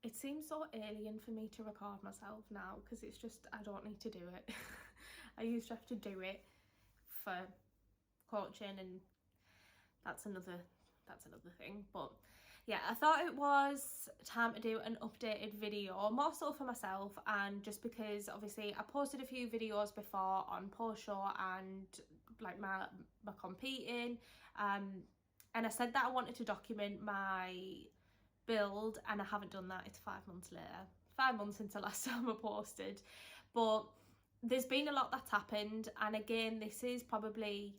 It seems so alien for me to record myself now because it's just, I don't need to do it. I used to have to do it for coaching, and that's another thing. But yeah, I thought it was time to do an updated video, more so for myself, and just because obviously I posted a few videos before on post show and like my competing, and I said that I wanted to document my build, and I haven't done that. It's 5 months later, 5 months since the last time I posted, but there's been a lot that's happened. And again, this is probably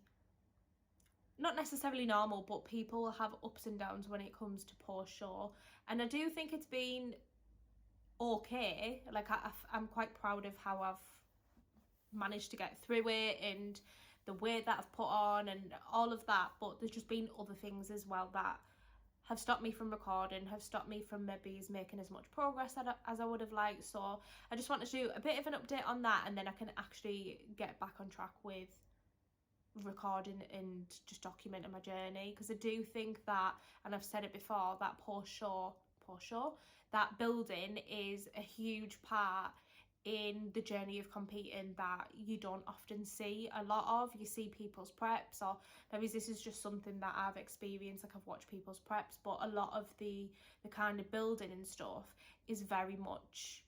not necessarily normal, but people have ups and downs when it comes to post show, and I do think it's been okay. Like I'm quite proud of how I've managed to get through it and the weight that I've put on and all of that, but there's just been other things as well that have stopped me from recording, have stopped me from maybe making as much progress as I would have liked. So I just want to do a bit of an update on that, and then I can actually get back on track with recording and just documenting my journey, because I do think that, and I've said it before, that post show, that building is a huge part in the journey of competing that you don't often see a lot of. You see people's preps, or maybe this is just something that I've experienced, like I've watched people's preps, but a lot of the kind of building and stuff is very much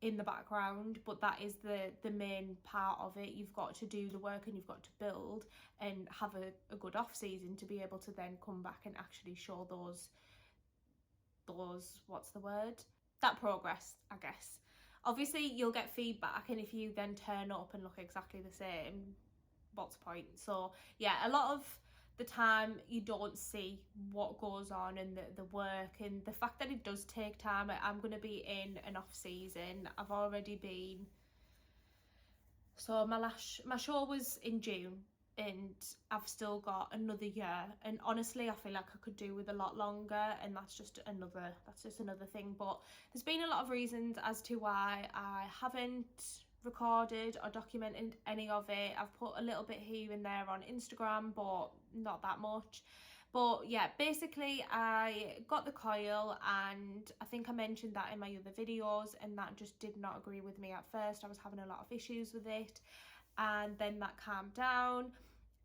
in the background, but that is the main part of it. You've got to do the work and you've got to build and have a good off season to be able to then come back and actually show those what's the word, that progress, I guess. Obviously you'll get feedback, and if you then turn up and look exactly the same, what's the point? So yeah, a lot of the time you don't see what goes on and the work, and the fact that it does take time. I'm going to be in an off season. I've already been, so my show was in June, and I've still got another year, and honestly I feel like I could do with a lot longer, and that's just another thing. But there's been a lot of reasons as to why I haven't recorded or documented any of it. I've put a little bit here and there on Instagram, but not that much. But yeah, basically I got the coil, and I think I mentioned that in my other videos, and that just did not agree with me at first. I was having a lot of issues with it, and then that calmed down,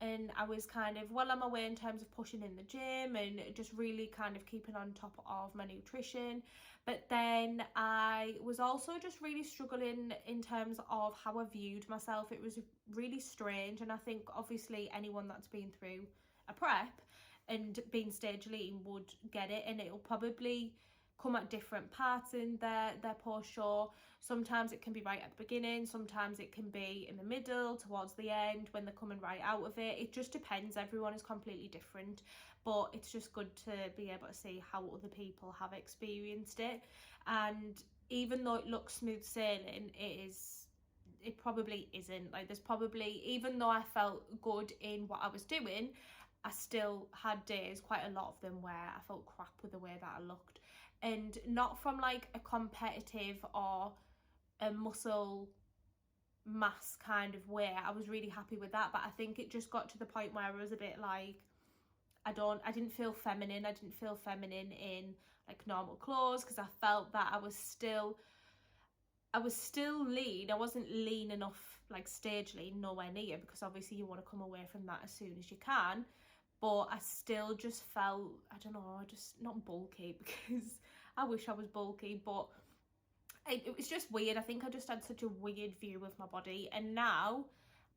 and I was kind of well on my way in terms of pushing in the gym and just really kind of keeping on top of my nutrition. But then I was also just really struggling in terms of how I viewed myself. It was really strange, and I think obviously anyone that's been through a prep and been stage lean would get it, and it'll probably come at different parts in their post show. Sometimes it can be right at the beginning, sometimes it can be in the middle, towards the end, when they're coming right out of it. It just depends. Everyone is completely different, but it's just good to be able to see how other people have experienced it. And even though it looks smooth sailing, it probably isn't. Like, there's probably, even though I felt good in what I was doing, I still had days, quite a lot of them, where I felt crap with the way that I looked. And not from like a competitive or a muscle mass kind of way. I was really happy with that, but I think it just got to the point where I was a bit like, I didn't feel feminine. I didn't feel feminine in like normal clothes, because I felt that I was still lean. I wasn't lean enough, like stage lean, nowhere near, because obviously you want to come away from that as soon as you can. But I still just felt, I don't know, just not bulky, because I wish I was bulky, but it was just weird. I think I just had such a weird view of my body, and now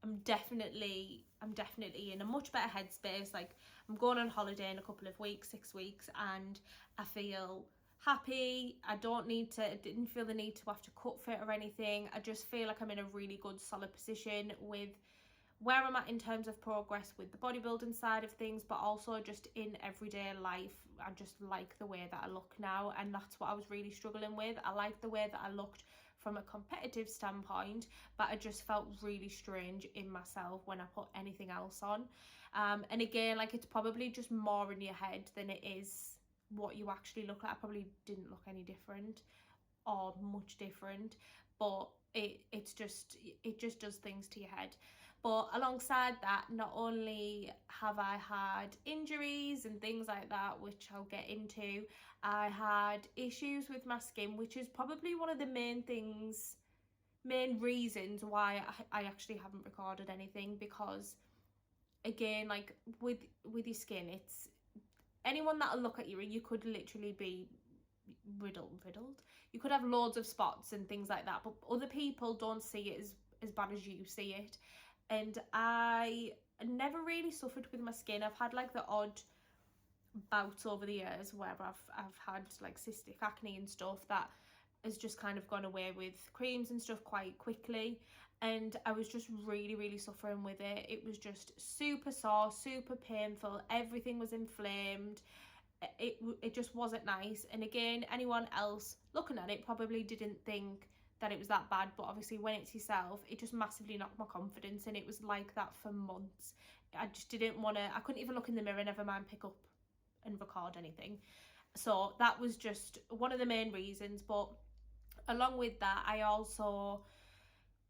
I'm definitely in a much better headspace. Like, I'm going on holiday in a couple of weeks, 6 weeks, and I feel happy. I didn't feel the need to have to cut fit or anything. I just feel like I'm in a really good solid position with where I'm at in terms of progress with the bodybuilding side of things, but also just in everyday life. I just like the way that I look now, and that's what I was really struggling with. I liked the way that I looked from a competitive standpoint, but I just felt really strange in myself when I put anything else on. And again, like, it's probably just more in your head than it is what you actually look like. I probably didn't look any different or much different, but it just does things to your head. But alongside that, not only have I had injuries and things like that, which I'll get into, I had issues with my skin, which is probably one of the main reasons why I actually haven't recorded anything, because again, like with your skin, it's anyone that'll look at you, you could literally be riddled. You could have loads of spots and things like that, but other people don't see it as bad as you see it. And I never really suffered with my skin. I've had like the odd bouts over the years where I've had like cystic acne and stuff that has just kind of gone away with creams and stuff quite quickly, and I was just really suffering with it. It was just super sore, super painful, everything was inflamed. It just wasn't nice. And again, anyone else looking at it probably didn't think that it was that bad, but obviously when it's yourself, it just massively knocked my confidence, and it was like that for months. I just didn't want to, I couldn't even look in the mirror, never mind pick up and record anything. So that was just one of the main reasons. But along with that, I also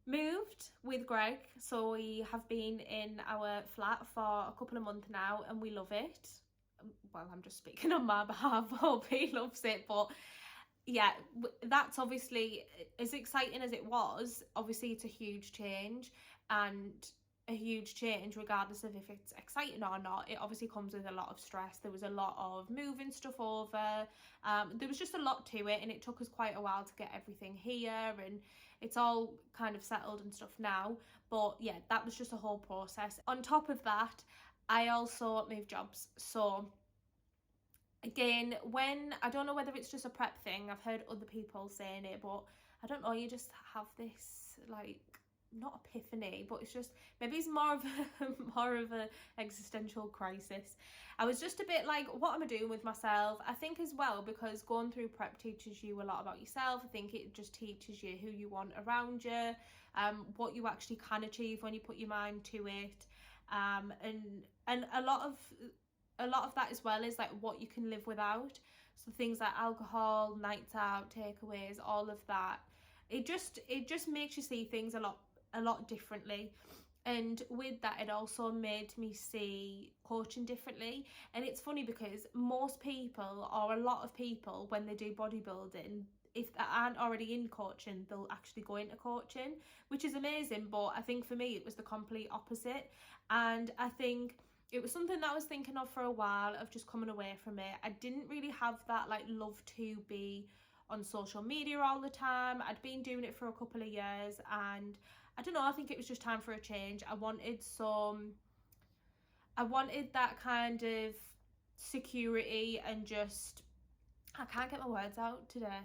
moved with Greg, so we have been in our flat for a couple of months now, and we love it. Well, I'm just speaking on my behalf. Hope he loves it. But yeah, that's obviously, as exciting as it was, obviously it's a huge change, and a huge change regardless of if it's exciting or not, it obviously comes with a lot of stress. There was a lot of moving stuff over, there was just a lot to it, and it took us quite a while to get everything here, and it's all kind of settled and stuff now. But yeah, that was just a whole process. On top of that, I also moved jobs. So again, when, I don't know whether it's just a prep thing, I've heard other people saying it, but I don't know, you just have this like, not epiphany, but it's just, maybe it's more of a existential crisis. I was just a bit like, what am I doing with myself? I think as well, because going through prep teaches you a lot about yourself. I think it just teaches you who you want around you, what you actually can achieve when you put your mind to it, and a lot of that as well is like what you can live without. So things like alcohol, nights out, takeaways, all of that. It just makes you see things a lot differently. And with that, it also made me see coaching differently. And it's funny because most people, or a lot of people, when they do bodybuilding, if they aren't already in coaching, they'll actually go into coaching, which is amazing. But I think for me, it was the complete opposite. And I think it was something that I was thinking of for a while, of just coming away from it. I didn't really have that like love to be on social media all the time. I'd been doing it for a couple of years, and I don't know, I think it was just time for a change. I wanted that kind of security, and just, I can't get my words out today.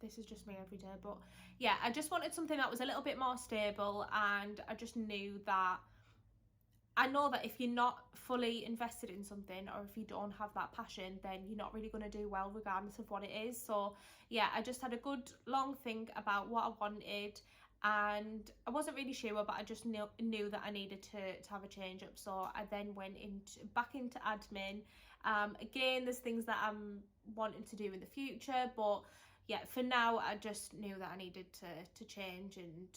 This is just me every day. But yeah, I just wanted something that was a little bit more stable, and I just knew that, I know that if you're not fully invested in something, or if you don't have that passion, then you're not really going to do well regardless of what it is. So yeah, I just had a good long think about what I wanted, and I wasn't really sure, but I just knew that I needed to have a change up. So I then went back into admin. Again, there's things that I'm wanting to do in the future, but yeah, for now I just knew that I needed to change, and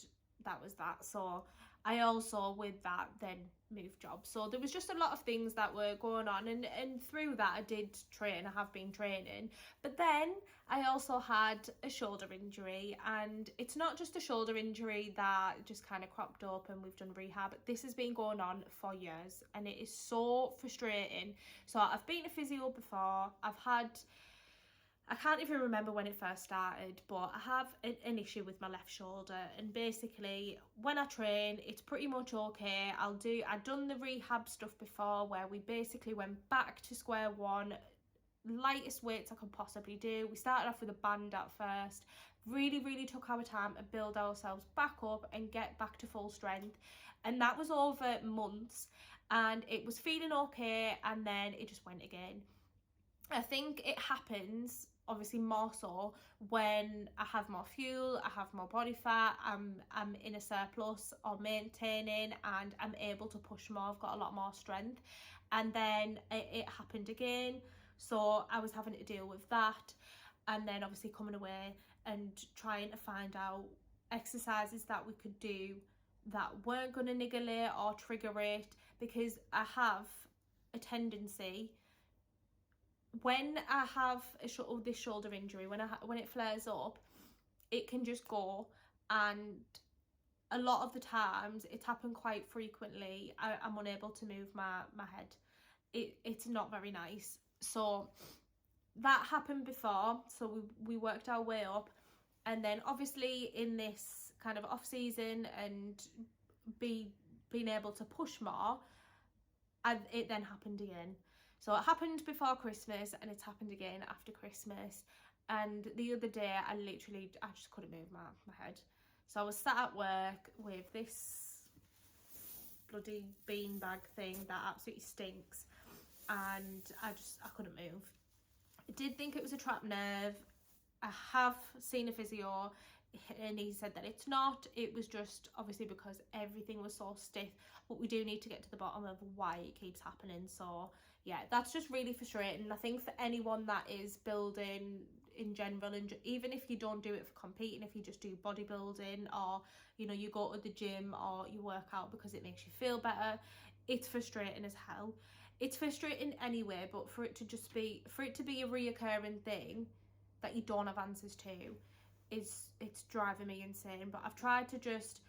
that was that. So I also, with that, then moved jobs. So there was just a lot of things that were going on, and through that I did train. I have been training, but then I also had a shoulder injury, and it's not just a shoulder injury that just kind of cropped up and we've done rehab. This has been going on for years, and it is so frustrating. So I've been a physio before. I can't even remember when it first started, but I have an issue with my left shoulder, and basically when I train, it's pretty much okay. I've done the rehab stuff before, where we basically went back to square one, lightest weights I could possibly do. We started off with a band at first, really took our time to build ourselves back up and get back to full strength, and that was over months, and it was feeling okay, and then it just went again. I think it happens obviously more so when I have more fuel, I have more body fat, I'm in a surplus or maintaining, and I'm able to push more. I've got a lot more strength. And then it happened again, so I was having to deal with that, and then obviously coming away and trying to find out exercises that we could do that weren't going to niggle it or trigger it, because I have a tendency, when I have this shoulder injury, when it flares up, it can just go, and a lot of the times, it's happened quite frequently, I'm unable to move my head. It's not very nice. So that happened before, so we worked our way up, and then obviously in this kind of off season and being able to push more, it then happened again. So it happened before Christmas and it's happened again after Christmas. And the other day I just couldn't move my head. So I was sat at work with this bloody beanbag thing that absolutely stinks, and I couldn't move. I did think it was a trapped nerve. I have seen a physio and he said that it's not. It was just obviously because everything was so stiff, but we do need to get to the bottom of why it keeps happening. So yeah, that's just really frustrating. I think for anyone that is building in general, and even if you don't do it for competing, if you just do bodybuilding, or you know, you go to the gym or you work out because it makes you feel better, it's frustrating as hell. It's frustrating anyway, but for it to be a reoccurring thing that you don't have answers to, it's driving me insane. But I've tried to just,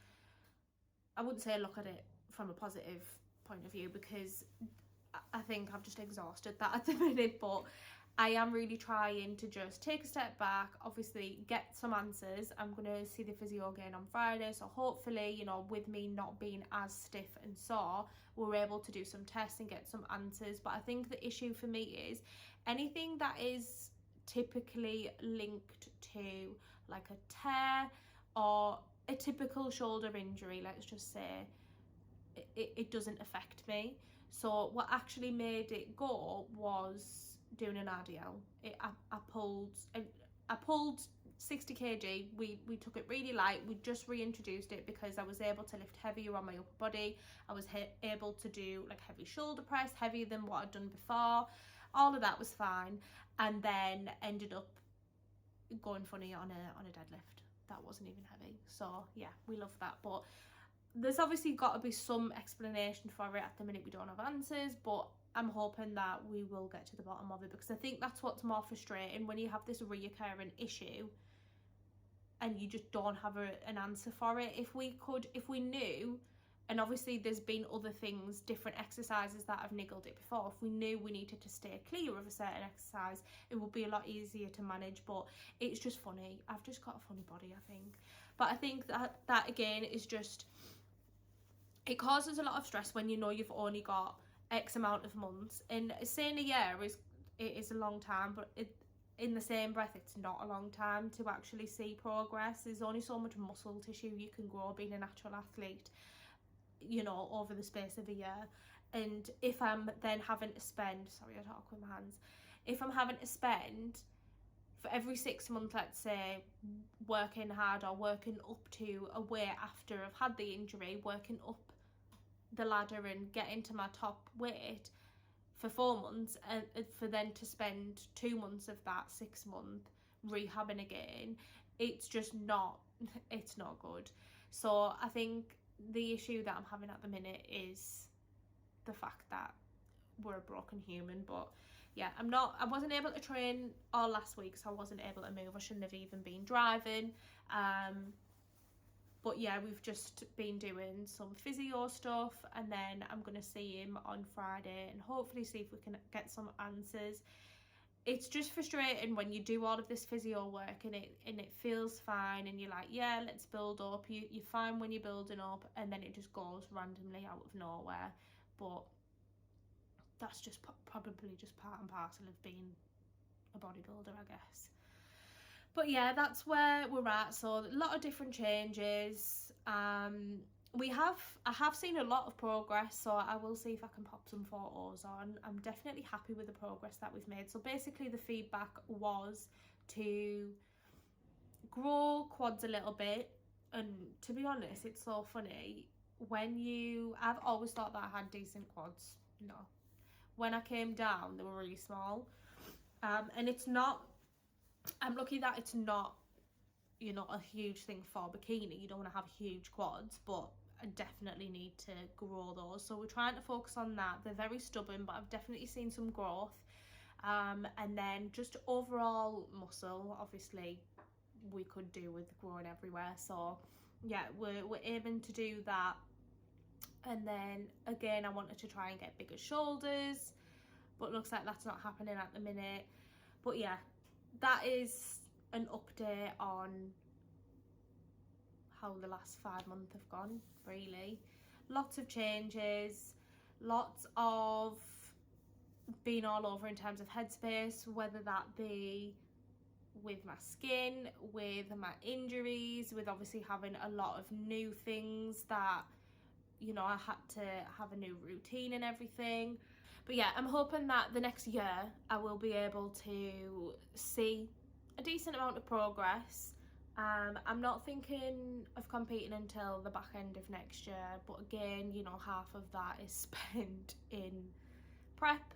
I wouldn't say look at it from a positive point of view, because I think I've just exhausted that at the minute, but I am really trying to just take a step back, obviously get some answers. I'm going to see the physio again on Friday, so hopefully, you know, with me not being as stiff and sore, we're able to do some tests and get some answers. But I think the issue for me is anything that is typically linked to like a tear or a typical shoulder injury, let's just say, it doesn't affect me. So what actually made it go was doing an RDL. I pulled 60 kg. We took it really light. We just reintroduced it because I was able to lift heavier on my upper body. I was able to do like heavy shoulder press, heavier than what I'd done before. All of that was fine, and then ended up going funny on a deadlift that wasn't even heavy. So yeah, we love that, but there's obviously got to be some explanation for it. At the minute we don't have answers, but I'm hoping that we will get to the bottom of it, because I think that's what's more frustrating, when you have this reoccurring issue and you just don't have an answer for it. If we knew, and obviously there's been other things, different exercises that have niggled it before, if we knew we needed to stay clear of a certain exercise, it would be a lot easier to manage. But it's just funny. I've just got a funny body, I think. But I think that again is just, it causes a lot of stress when you know you've only got X amount of months. And saying a year is a long time, but in the same breath, it's not a long time to actually see progress. There's only so much muscle tissue you can grow being a natural athlete, you know, over the space of a year. And if I'm then having to spend, sorry, I talk with my hands, if I'm having to spend for every 6 months, let's say, working hard or working up to a weight after I've had the injury, working up the ladder and getting to my top weight for 4 months, and for then to spend 2 months of that 6 month rehabbing again, it's just not, it's not good. So I think the issue that I'm having at the minute is the fact that we're a broken human. But yeah, I wasn't able to train all last week, so I wasn't able to move. I shouldn't have even been driving. But yeah, we've just been doing some physio stuff, and then I'm going to see him on Friday and hopefully see if we can get some answers. It's just frustrating when you do all of this physio work and it feels fine, and you're like, yeah, let's build up. You're fine when you're building up, and then it just goes randomly out of nowhere. But that's just probably just part and parcel of being a bodybuilder, I guess. But yeah, that's where we're at. So a lot of different changes. I have seen a lot of progress, so I will see if I can pop some photos on. I'm definitely happy with the progress that we've made. So basically the feedback was to grow quads a little bit, and to be honest, it's so funny, I've always thought that I had decent quads. No, when I came down they were really small, and it's not, I'm lucky that it's not, you know, a huge thing for bikini. You don't want to have huge quads, but I definitely need to grow those, so we're trying to focus on that. They're very stubborn, but I've definitely seen some growth. And then just overall muscle, obviously we could do with growing everywhere, so yeah, we're aiming to do that. And then again, I wanted to try and get bigger shoulders, but looks like that's not happening at the minute. But yeah, that is an update on how the last 5 months have gone, really. Lots of changes, lots of being all over in terms of headspace, whether that be with my skin, with my injuries, with obviously having a lot of new things that, you know, I had to have a new routine and everything. But yeah, I'm hoping that the next year I will be able to see a decent amount of progress. I'm not thinking of competing until the back end of next year, but again, you know, half of that is spent in prep.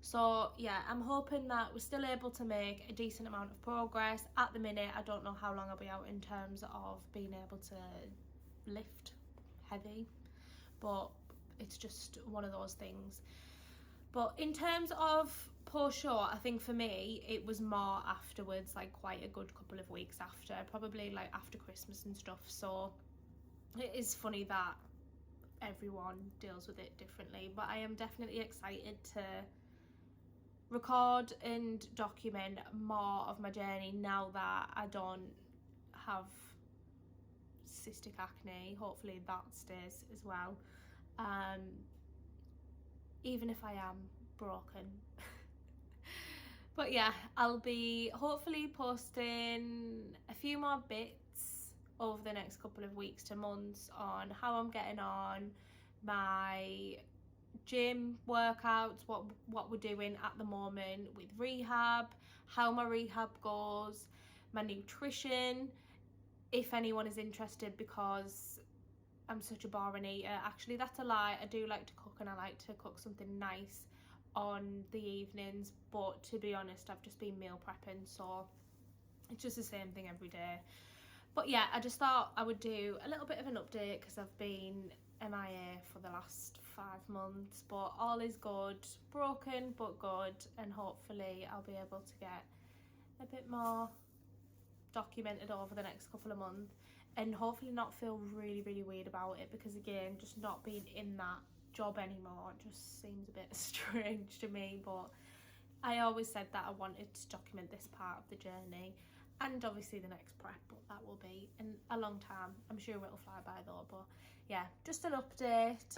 So yeah, I'm hoping that we're still able to make a decent amount of progress. At the minute, I don't know how long I'll be out in terms of being able to lift heavy, but it's just one of those things. But in terms of post-show, I think for me it was more afterwards, like quite a good couple of weeks after, probably like after Christmas and stuff. So it is funny that everyone deals with it differently, but I am definitely excited to record and document more of my journey now that I don't have cystic acne. Hopefully that stays as well, even if I am broken. But yeah, I'll be hopefully posting a few more bits over the next couple of weeks to months on how I'm getting on, my gym workouts, what we're doing at the moment with rehab, how my rehab goes, my nutrition, if anyone is interested, because I'm such a boring eater. Actually, that's a lie. I do like to cook, and I like to cook something nice on the evenings, but to be honest, I've just been meal prepping, so it's just the same thing every day. But yeah, I just thought I would do a little bit of an update because I've been MIA for the last 5 months, but all is good, broken but good, and hopefully I'll be able to get a bit more documented over the next couple of months, and hopefully not feel really weird about it, because again, just not being in that job anymore just seems a bit strange to me. But I always said that I wanted to document this part of the journey, and obviously the next prep, but that will be in a long time. I'm sure it'll fly by though. But yeah, just an update,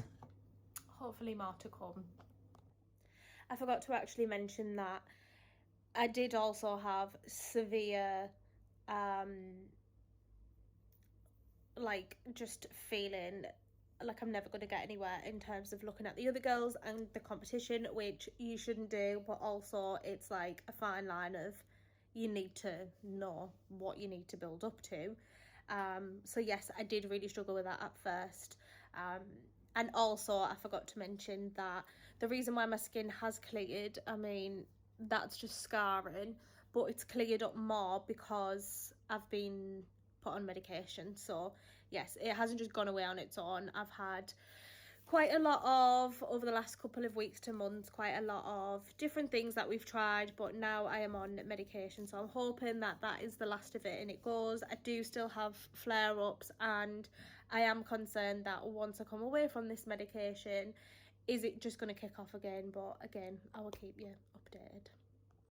hopefully more to come. I forgot to actually mention that I did also have severe like just feeling like I'm never going to get anywhere in terms of looking at the other girls and the competition, which you shouldn't do, but also it's like a fine line of you need to know what you need to build up to. So yes, I did really struggle with that at first. And also I forgot to mention that the reason why my skin has cleared, I mean, that's just scarring, but it's cleared up more because I've been put on medication. So yes, it hasn't just gone away on its own. I've had quite a lot of, over the last couple of weeks to months, quite a lot of different things that we've tried, but now I am on medication, so I'm hoping that that is the last of it and it goes. I do still have flare-ups, and I am concerned that once I come away from this medication, is it just going to kick off again? But again, I will keep you updated.